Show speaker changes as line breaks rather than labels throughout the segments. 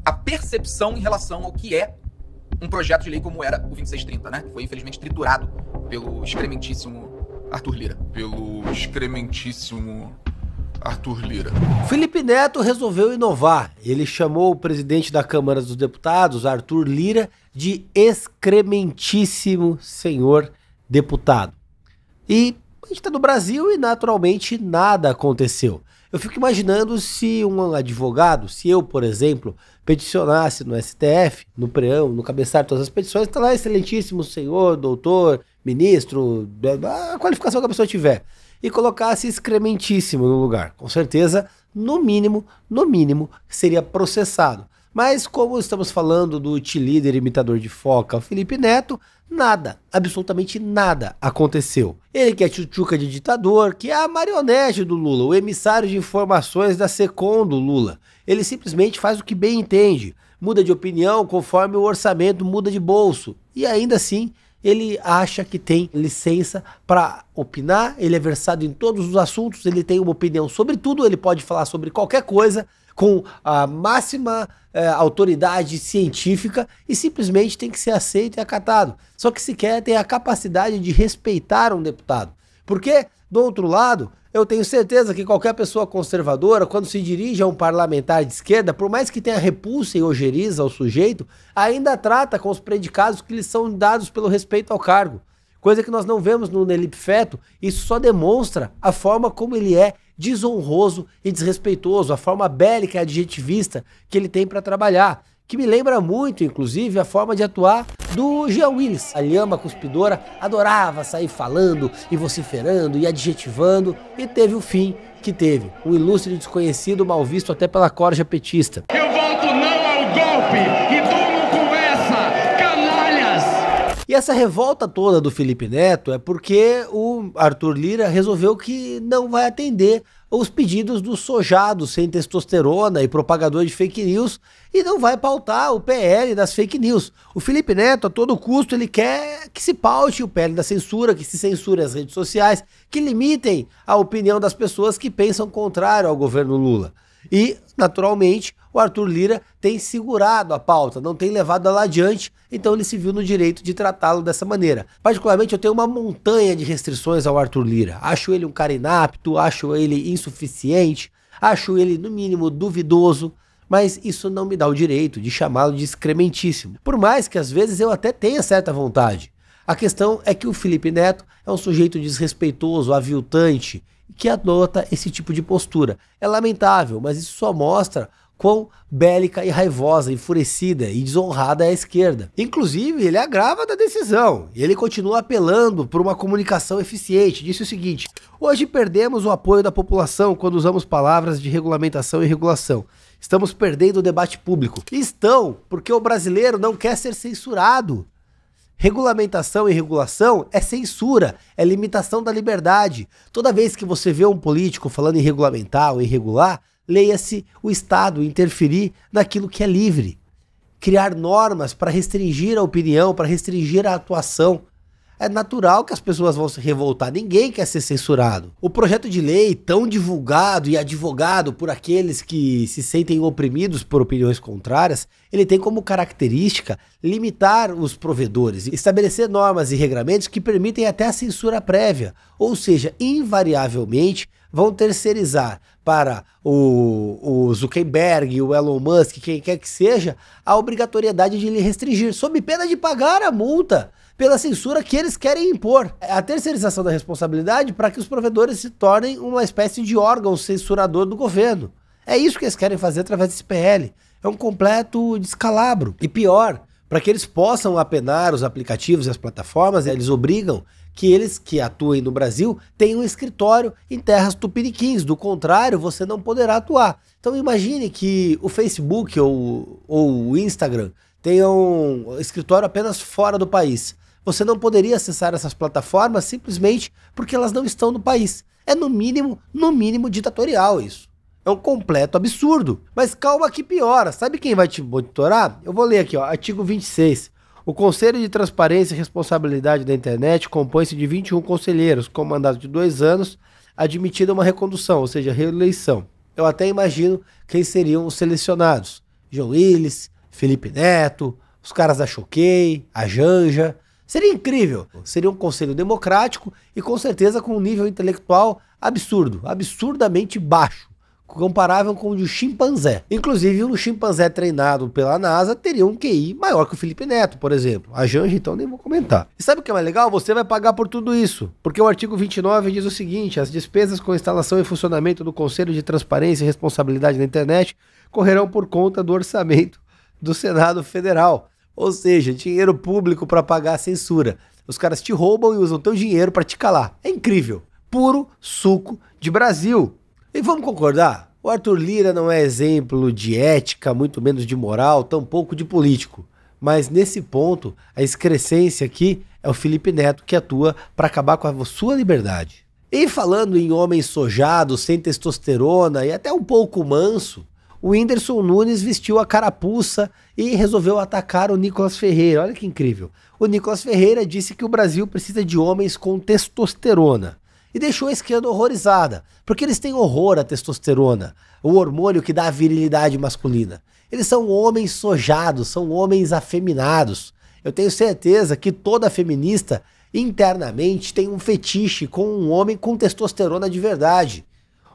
a percepção em relação ao que é um projeto de lei como era o 2630, né? Que foi infelizmente triturado pelo excrementíssimo Arthur Lira.
Felipe Neto resolveu inovar. Ele chamou o presidente da Câmara dos Deputados, Arthur Lira, de excrementíssimo senhor deputado. E a gente está no Brasil e naturalmente nada aconteceu. Eu fico imaginando se um advogado, se eu, por exemplo, peticionasse no STF, no preâmbulo, no cabeçalho de todas as petições, está lá excelentíssimo senhor, doutor, ministro, a qualificação que a pessoa tiver, e colocasse excrementíssimo no lugar. Com certeza, no mínimo, seria processado. Mas como estamos falando do líder imitador de foca, o Felipe Neto, nada, absolutamente nada aconteceu. Ele que é tchutchuca de ditador, que é a marionete do Lula, o emissário de informações da SECOM do Lula. Ele simplesmente faz o que bem entende, muda de opinião conforme o orçamento muda de bolso. E ainda assim, ele acha que tem licença para opinar, ele é versado em todos os assuntos, ele tem uma opinião sobre tudo, ele pode falar sobre qualquer coisa, com a máxima autoridade científica e simplesmente tem que ser aceito e acatado. Só que sequer tem a capacidade de respeitar um deputado. Porque, do outro lado, eu tenho certeza que qualquer pessoa conservadora, quando se dirige a um parlamentar de esquerda, por mais que tenha repulsa e ojeriza ao sujeito, ainda trata com os predicados que lhe são dados pelo respeito ao cargo. Coisa que nós não vemos no Nelip Feto. Isso só demonstra a forma como ele é desonroso e desrespeitoso, a forma bélica e adjetivista que ele tem para trabalhar, que me lembra muito, inclusive, a forma de atuar do Jean Willis. A lhama cuspidora adorava sair falando e vociferando e adjetivando, e teve o fim que teve, um ilustre desconhecido mal visto até pela corja petista.
Eu voto não ao golpe e durmo com essa, canalhas!
E essa revolta toda do Felipe Neto é porque o Arthur Lira resolveu que não vai atender os pedidos dos sojados sem testosterona e propagador de fake news e não vai pautar o PL das fake news. O Felipe Neto, a todo custo, ele quer que se paute o PL da censura, que se censure as redes sociais, que limitem a opinião das pessoas que pensam contrário ao governo Lula. E, naturalmente, o Arthur Lira tem segurado a pauta, não tem levado ela adiante, então ele se viu no direito de tratá-lo dessa maneira. Particularmente, eu tenho uma montanha de restrições ao Arthur Lira. Acho ele um cara inapto, acho ele insuficiente, acho ele, no mínimo, duvidoso, mas isso não me dá o direito de chamá-lo de excrementíssimo. Por mais que, às vezes, eu até tenha certa vontade. A questão é que o Felipe Neto é um sujeito desrespeitoso, aviltante, que adota esse tipo de postura. É lamentável, mas isso só mostra quão bélica e raivosa, enfurecida e desonrada é a esquerda. Inclusive, ele agrava da decisão e ele continua apelando por uma comunicação eficiente. Disse o seguinte: hoje perdemos o apoio da população quando usamos palavras de regulamentação e regulação. Estamos perdendo o debate público. Estão, porque o brasileiro não quer ser censurado. Regulamentação e regulação é censura, é limitação da liberdade. Toda vez que você vê um político falando em regulamentar ou em regular, leia-se o Estado interferir naquilo que é livre. Criar normas para restringir a opinião, para restringir a atuação. É natural que as pessoas vão se revoltar, ninguém quer ser censurado. O projeto de lei, tão divulgado e advogado por aqueles que se sentem oprimidos por opiniões contrárias, ele tem como característica limitar os provedores, estabelecer normas e regramentos que permitem até a censura prévia, ou seja, invariavelmente vão terceirizar para o Zuckerberg, o Elon Musk, quem quer que seja, a obrigatoriedade de lhe restringir, sob pena de pagar a multa pela censura que eles querem impor. A terceirização da responsabilidade para que os provedores se tornem uma espécie de órgão censurador do governo. É isso que eles querem fazer através desse PL. É um completo descalabro. E pior, para que eles possam apenar os aplicativos e as plataformas, eles obrigam que eles que atuem no Brasil tenham um escritório em terras tupiniquins. Do contrário, você não poderá atuar. Então imagine que o Facebook ou o Instagram tenham um escritório apenas fora do país. Você não poderia acessar essas plataformas simplesmente porque elas não estão no país. É no mínimo ditatorial isso. É um completo absurdo. Mas calma que piora. Sabe quem vai te monitorar? Eu vou ler aqui, ó, artigo 26. O Conselho de Transparência e Responsabilidade da Internet compõe-se de 21 conselheiros com mandato de 2 anos, admitida uma recondução, ou seja, reeleição. Eu até imagino quem seriam os selecionados. João Willis, Felipe Neto, os caras da Choquei, a Janja. Seria incrível. Seria um conselho democrático e com certeza com um nível intelectual absurdo, absurdamente baixo, comparável com o de um chimpanzé. Inclusive, um chimpanzé treinado pela NASA teria um QI maior que o Felipe Neto, por exemplo. A Janja, então, nem vou comentar. E sabe o que é mais legal? Você vai pagar por tudo isso, porque o artigo 29 diz o seguinte: as despesas com instalação e funcionamento do Conselho de Transparência e Responsabilidade na Internet correrão por conta do orçamento do Senado Federal. Ou seja, dinheiro público para pagar a censura. Os caras te roubam e usam teu dinheiro para te calar. É incrível. Puro suco de Brasil. E vamos concordar? O Arthur Lira não é exemplo de ética, muito menos de moral, tampouco de político. Mas nesse ponto, a excrescência aqui é o Felipe Neto que atua para acabar com a sua liberdade. E falando em homem sojado, sem testosterona e até um pouco manso, o Whindersson Nunes vestiu a carapuça e resolveu atacar o Nicolas Ferreira. Olha que incrível. O Nicolas Ferreira disse que o Brasil precisa de homens com testosterona. E deixou a esquerda horrorizada, porque eles têm horror à testosterona, o hormônio que dá a virilidade masculina. Eles são homens sojados, são homens afeminados. Eu tenho certeza que toda feminista internamente tem um fetiche com um homem com testosterona de verdade.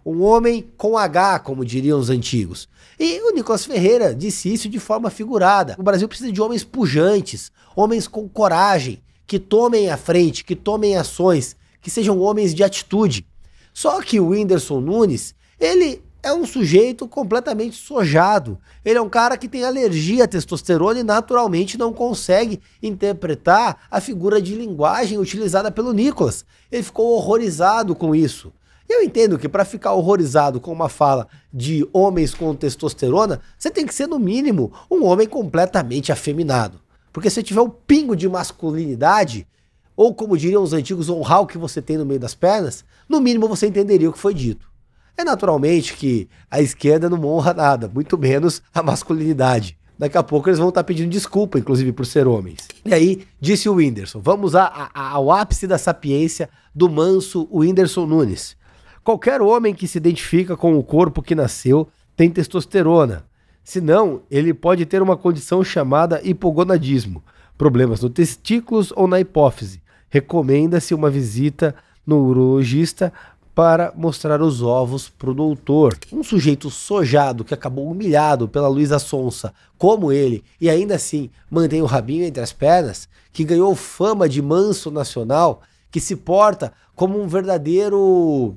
Um homem com H, como diriam os antigos. E o Nicolas Ferreira disse isso de forma figurada. O Brasil precisa de homens pujantes, homens com coragem, que tomem a frente, que tomem ações, que sejam homens de atitude. Só que o Whindersson Nunes, ele é um sujeito completamente sojado. Ele é um cara que tem alergia à testosterona e naturalmente não consegue interpretar a figura de linguagem utilizada pelo Nicolas. Ele ficou horrorizado com isso. Eu entendo que para ficar horrorizado com uma fala de homens com testosterona, você tem que ser, no mínimo, um homem completamente afeminado. Porque se tiver um pingo de masculinidade, ou como diriam os antigos, honrar o que você tem no meio das pernas, no mínimo você entenderia o que foi dito. É naturalmente que a esquerda não honra nada, muito menos a masculinidade. Daqui a pouco eles vão estar pedindo desculpa, inclusive, por ser homens. E aí, disse o Whindersson, vamos ao ápice da sapiência do manso Whindersson Nunes. Qualquer homem que se identifica com o corpo que nasceu tem testosterona. Senão, ele pode ter uma condição chamada hipogonadismo, problemas nos testículos ou na hipófise. Recomenda-se uma visita no urologista para mostrar os ovos para o doutor. Um sujeito sojado que acabou humilhado pela Luísa Sonza, como ele, e ainda assim mantém o rabinho entre as pernas, que ganhou fama de manso nacional, que se porta como um verdadeiro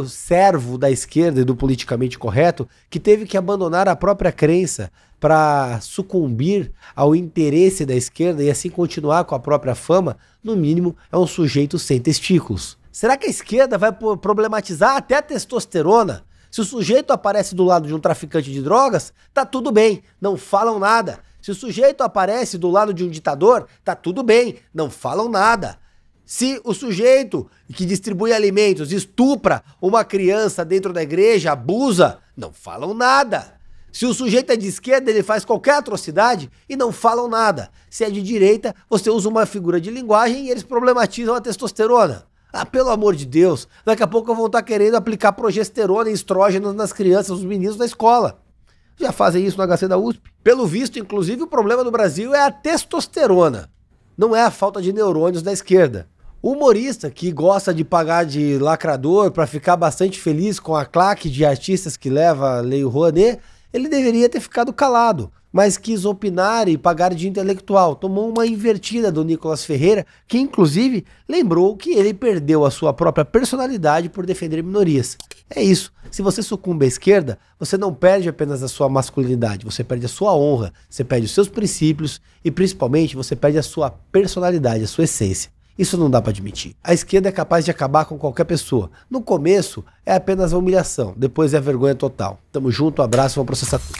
servo da esquerda e do politicamente correto, que teve que abandonar a própria crença para sucumbir ao interesse da esquerda e assim continuar com a própria fama, no mínimo é um sujeito sem testículos. Será que a esquerda vai problematizar até a testosterona? Se o sujeito aparece do lado de um traficante de drogas, tá tudo bem, não falam nada. Se o sujeito aparece do lado de um ditador, tá tudo bem, não falam nada. Se o sujeito que distribui alimentos estupra uma criança dentro da igreja, abusa, não falam nada. Se o sujeito é de esquerda, ele faz qualquer atrocidade e não falam nada. Se é de direita, você usa uma figura de linguagem e eles problematizam a testosterona. Ah, pelo amor de Deus, daqui a pouco vão estar querendo aplicar progesterona e estrógenos nas crianças, nos meninos da escola. Já fazem isso no HC da USP. Pelo visto, inclusive, o problema do Brasil é a testosterona. Não é a falta de neurônios da esquerda. O humorista que gosta de pagar de lacrador para ficar bastante feliz com a claque de artistas que leva a Lei Rouanet, ele deveria ter ficado calado, mas quis opinar e pagar de intelectual. Tomou uma invertida do Nicolas Ferreira, que inclusive lembrou que ele perdeu a sua própria personalidade por defender minorias. É isso, se você sucumbe à esquerda, você não perde apenas a sua masculinidade, você perde a sua honra, você perde os seus princípios e principalmente você perde a sua personalidade, a sua essência. Isso não dá para admitir. A esquerda é capaz de acabar com qualquer pessoa. No começo é apenas a humilhação, depois é a vergonha total. Tamo junto, um abraço, vamos processar tudo.